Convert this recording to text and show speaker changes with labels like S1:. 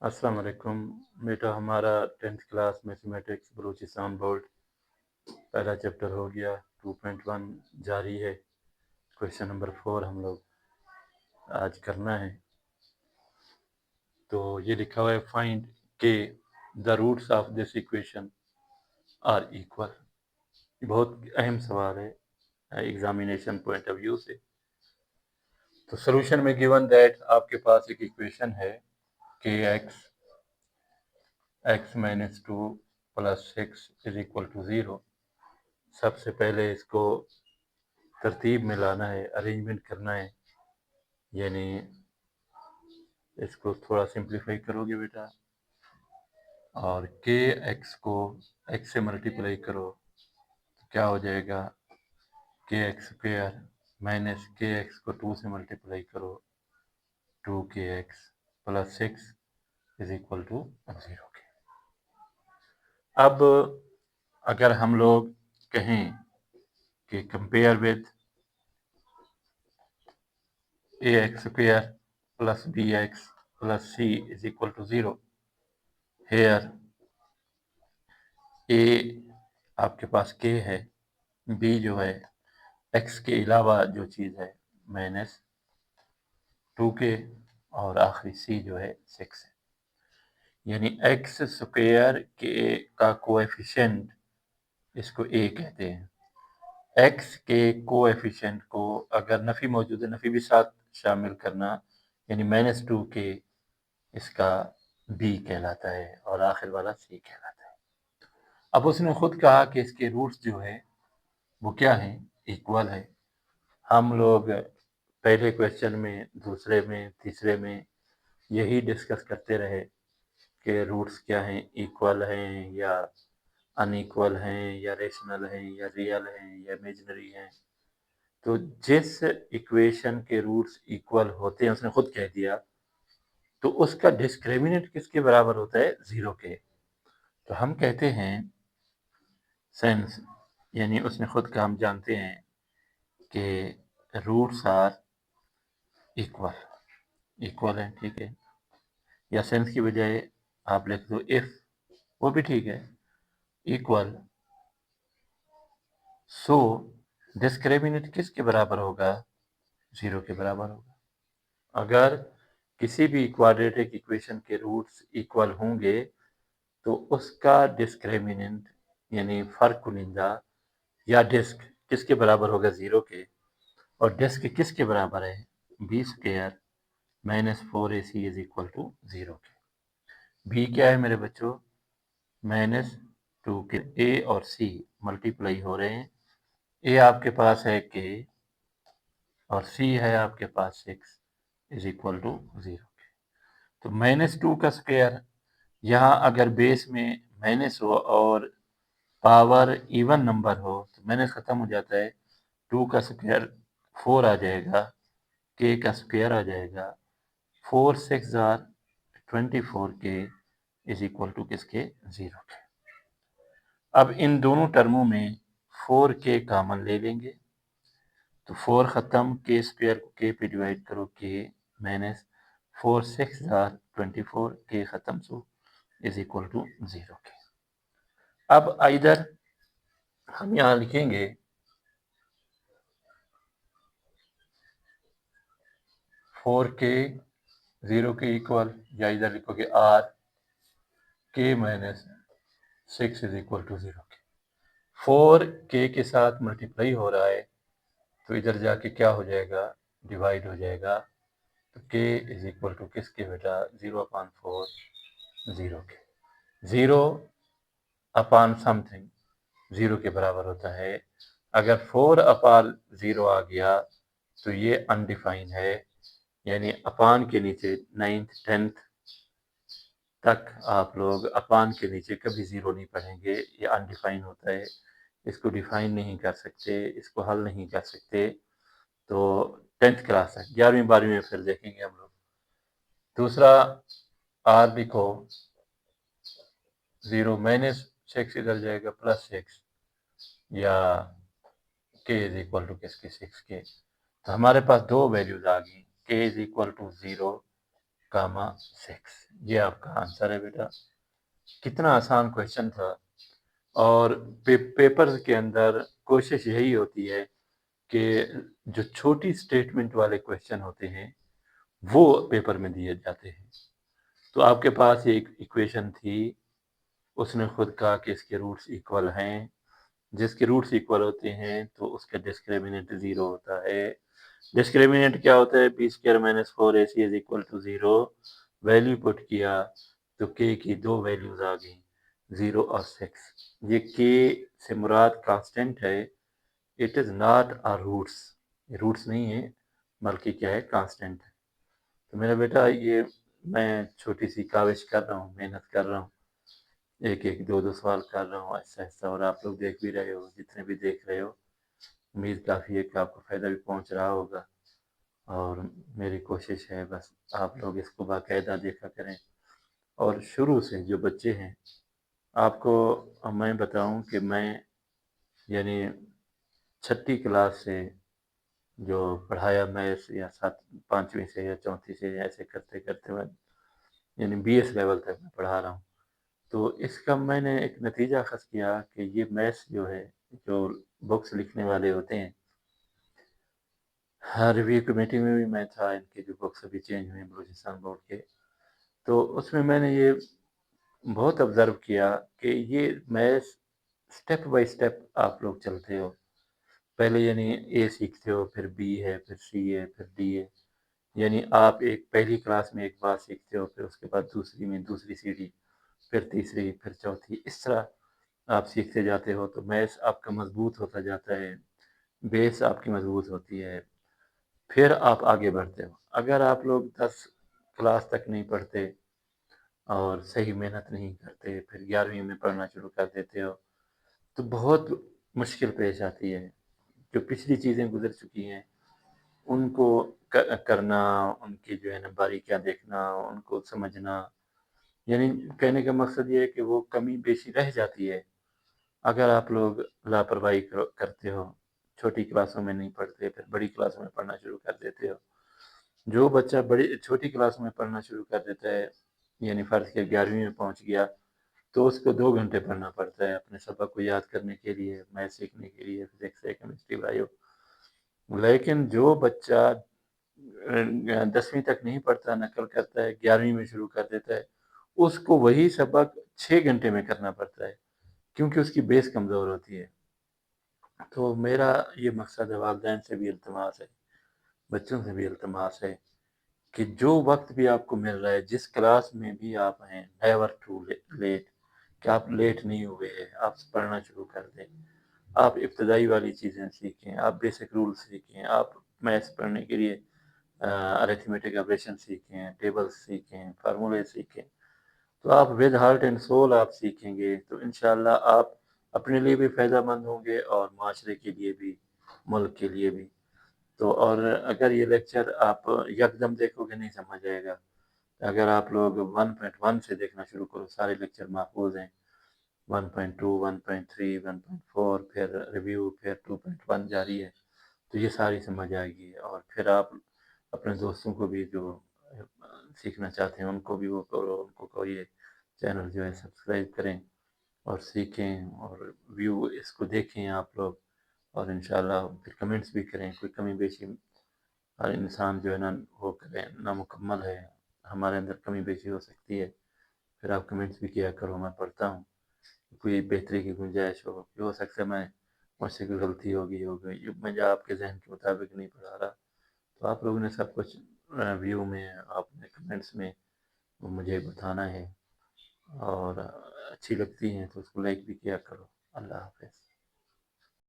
S1: अस्सलाम वालेकुम बेटा। हमारा 10th class mathematics Balochistan board पहला चैप्टर हो गया। 2.1 जारी है। क्वेश्चन नंबर 4 हम लोग आज करना है। तो ये लिखा हुआ है find k the roots of this equation are equal. बहुत अहम सवाल है एग्जामिनेशन पॉइंट ऑफ व्यू से। तो सोल्यूशन में गिवन दैट आपके पास एक इक्वेशन है के x minus 2 plus 6 is equal to 0। सबसे पहले इसको तरतीब में लाना है, अरेंजमेंट करना है, यानी इसको थोड़ा सिंप्लीफाई करोगे बेटा और के एक्स को एक्स से मल्टीप्लाई करो तो क्या हो जाएगा, के एक्स स्क्वेयर माइनस के एक्स को 2 से मल्टीप्लाई करो 2kx plus 6 is equal to 0 के। अब अगर हम लोग कहें कि compare with a x square plus b x plus c is equal to 0, here a आपके पास के है, बी जो है एक्स के अलावा जो चीज़ है माइनस 2k और आखिरी सी जो है 6 है। यानी एक्स स्क्वेयर के का कोएफिशिएंट इसको ए कहते हैं। एक्स के कोएफिशिएंट को अगर नफ़ी मौजूद है, नफ़ी भी साथ शामिल करना, यानी माइनस 2k इसका बी कहलाता है और आखिर वाला सी कहलाता है। अब उसने खुद कहा कि इसके रूट्स जो है वो क्या है, इक्वल है। हम लोग पहले क्वेश्चन में, दूसरे में, तीसरे में यही डिस्कस करते रहे कि रूट्स क्या हैं, इक्वल हैं या अनइक्वल हैं या रेशनल हैं या रियल हैं या इमेजिनरी हैं। तो जिस इक्वेशन के रूट्स इक्वल होते हैं, उसने खुद कह दिया, तो उसका डिस्क्रिमिनेंट किसके बराबर होता है, 0 के। तो हम कहते हैं सेंस, यानी उसने खुद का हम जानते हैं कि रूट्स आर इक्वल है, ठीक है। या सेंस की बजाय आप लिख दो इफ, वो भी ठीक है, इक्वल। सो डिस्क्रिमिनेंट किसके बराबर होगा, 0 के बराबर होगा। अगर किसी भी क्वाड्रेटिक इक्वेशन के रूट्स इक्वल होंगे तो उसका डिस्क्रिमिनेंट यानी फर्क कुनिंदा या डिस्क किसके बराबर होगा, 0 के। और डिस्क किसके बराबर है, b square minus 4ac is equal to 0 के। बी क्या है मेरे बच्चों, माइनस 2 के। ए और सी मल्टीप्लाई हो रहे हैं। ए आपके पास है के और सी है आपके पास 6 इज इक्वल टू 0 के। तो माइनस 2 का स्क्वायर, यहाँ अगर बेस में माइनस हो और पावर इवन नंबर हो तो माइनस ख़त्म हो जाता है। 2 का स्क्वायर 4 आ जाएगा, के का स्क्वायर आ जाएगा, 4 6 आर 24 के इज इक्वल टू किसके, 0 के। अब इन दोनों टर्मों में 4k कॉमन ले लेंगे तो 4 ख़त्म, के स्क्वायर को के पे डिवाइड करो, के माइनस 4 6 आर 24, के ख़त्म, सो इज इक्वल टू 0 के। अब इधर हम यहाँ लिखेंगे 4k 0 के इक्वल, या इधर लिखोगे आर के माइनस 6 इज इक्वल टू 0 के। 4k के साथ मल्टीप्लाई हो रहा है तो इधर जाके क्या हो जाएगा, डिवाइड हो जाएगा। तो k इज इक्वल टू किसके बेटा, 0/4 0 के। 0 अपान समथिंग 0 के बराबर होता है। अगर 4 अपान 0 आ गया तो ये अनडिफाइन है, यानी अपान के नीचे 9th 10th तक आप लोग अपान के नीचे कभी 0 नहीं पढ़ेंगे, ये अनडिफाइन होता है, इसको डिफाइन नहीं कर सकते, इसको हल नहीं कर सकते। तो 10th क्लास तक, 11वीं 12वीं में फिर देखेंगे हम लोग। दूसरा आर लिखो 0 माइनस 6 इधर जाएगा प्लस 6, या के इज इक्वल टू किसके, 6 के। तो हमारे पास दो वैल्यूज आ गई, के इज इक्वल टू 0 कामा 6। ये आपका आंसर है बेटा। कितना आसान क्वेश्चन था। और पेपर्स के अंदर कोशिश यही होती है कि जो छोटी स्टेटमेंट वाले क्वेश्चन होते हैं वो पेपर में दिए जाते हैं। तो आपके पास एक इक्वेशन थी, उसने खुद कहा कि इसके रूट्स इक्वल हैं। जिसके रूट्स इक्वल होते हैं तो उसका डिस्क्रिमिनेंट 0 होता है। डिस्क्रिमिनेंट क्या होता है? B square minus 4ac is equal to 0। Value put किया तो के की दो वैल्यूज आ गई, 0 और 6। ये के से मुराद कांस्टेंट है, it is not a roots. ये रूट्स नहीं है बल्कि क्या है, कांस्टेंट है। तो मेरा बेटा ये मैं छोटी सी काविश कर रहा हूँ, मेहनत कर रहा हूँ, एक एक दो दो सवाल कर रहा हूँ ऐसा ऐसा, और आप लोग देख भी रहे हो, जितने भी देख रहे हो उम्मीद काफ़ी है कि आपको फ़ायदा भी पहुँच रहा होगा। और मेरी कोशिश है बस आप लोग इसको बाकायदा देखा करें। और शुरू से जो बच्चे हैं, आपको मैं बताऊं कि मैं यानी छठी क्लास से जो पढ़ाया मैथ्स, या सात पाँचवीं से या चौथी से ऐसे करते करते मैं यानी बीएस लेवल तक मैं पढ़ा रहा हूँ। तो इसका मैंने एक नतीजा अखज़ किया कि ये मैथ्स जो है, जो बुक्स लिखने वाले होते हैं, हाँ, रिव्यू कमेटी में भी मैं था, इनके जो बुक्स अभी चेंज हुए हैं बलूचिस्तान बोर्ड के, तो उसमें मैंने ये बहुत ऑब्ज़र्व किया कि ये मैथ्स स्टेप बाय स्टेप आप लोग चलते हो। पहले यानी ए सीखते हो, फिर बी है, फिर सी है, फिर डी है। यानी आप एक पहली क्लास में एक बात सीखते हो, फिर उसके बाद दूसरी में दूसरी सीढ़ी, फिर तीसरी, फिर चौथी, इस तरह आप सीखते जाते हो। तो मैथ्स आपका मजबूत होता जाता है, बेस आपकी मजबूत होती है, फिर आप आगे बढ़ते हो। अगर आप लोग 10 क्लास तक नहीं पढ़ते और सही मेहनत नहीं करते, फिर 11वीं में पढ़ना शुरू कर देते हो, तो बहुत मुश्किल पेश आती है। जो पिछली चीज़ें गुजर चुकी हैं उनको करना, उनकी जो है ना बारीकियाँ देखना, उनको समझना, यानी कहने का मकसद ये है कि वो कमी बेशी रह जाती है अगर आप लोग लापरवाही करते हो, छोटी क्लासों में नहीं पढ़ते, फिर बड़ी क्लासों में पढ़ना शुरू कर देते हो। जो बच्चा बड़ी छोटी क्लास में पढ़ना शुरू कर देता है, यानी फ़र्ज़ किया 11वीं में पहुंच गया, तो उसको 2 घंटे पढ़ना पड़ता है अपने सबक को याद करने के लिए, मैथ सीखने के लिए, फिजिक्स है, केमिस्ट्री, बायो। लेकिन जो बच्चा 10वीं तक नहीं पढ़ता, नकल करता है, 11वीं में शुरू कर देता है, उसको वही सबक 6 घंटे में करना पड़ता है, क्योंकि उसकी बेस कमज़ोर होती है। तो मेरा ये मकसद है, वालिदैन से भी इल्तिमास है, बच्चों से भी इल्तिमास है कि जो वक्त भी आपको मिल रहा है, जिस क्लास में भी आप हैं, नेवर टू लेट, कि आप लेट नहीं हुए हैं, आप पढ़ना शुरू कर दें। आप इब्तदाई वाली चीज़ें सीखें, आप बेसिक रूल सीखें, आप मैथ्स पढ़ने के लिए अरिथमेटिक ऑपरेशन सीखें, टेबल्स सीखें, फार्मूले सीखें। तो आप विद हार्ट एंड सोल आप सीखेंगे तो इंशाल्लाह आप अपने लिए भी फ़ायदेमंद होंगे और माशरे के लिए भी, मुल्क के लिए भी। तो और अगर ये लेक्चर आप यकदम देखोगे नहीं समझ आएगा। अगर आप लोग 1.1 से देखना शुरू करो, सारे लेक्चर महफूज हैं, 1.2, 1.3, 1.4, फिर रिव्यू, फिर 2.1 जारी है, तो ये सारी समझ आएगी। और फिर आप अपने दोस्तों को भी जो सीखना चाहते हैं उनको भी वो करो, उनको कहो ये चैनल जो है सब्सक्राइब करें और सीखें, और व्यू इसको देखें आप लोग, और इंशाल्लाह फिर कमेंट्स भी करें। कोई कमी बेशी हर इंसान जो है ना वो करें, नामुकम्मल है, हमारे अंदर कमी बेशी हो सकती है, फिर आप कमेंट्स भी किया करो, मैं पढ़ता हूँ। कोई बेहतरी की गुंजाइश हो सकता है मैं मुझसे कोई गलती हो गई, मैं जो आपके जहन के मुताबिक नहीं पढ़ा रहा, तो आप लोगों ने सब कुछ व्यू में, आपने कमेंट्स में मुझे बताना है, और अच्छी लगती हैं तो उसको लाइक भी किया करो। अल्लाह हाफ़िज़।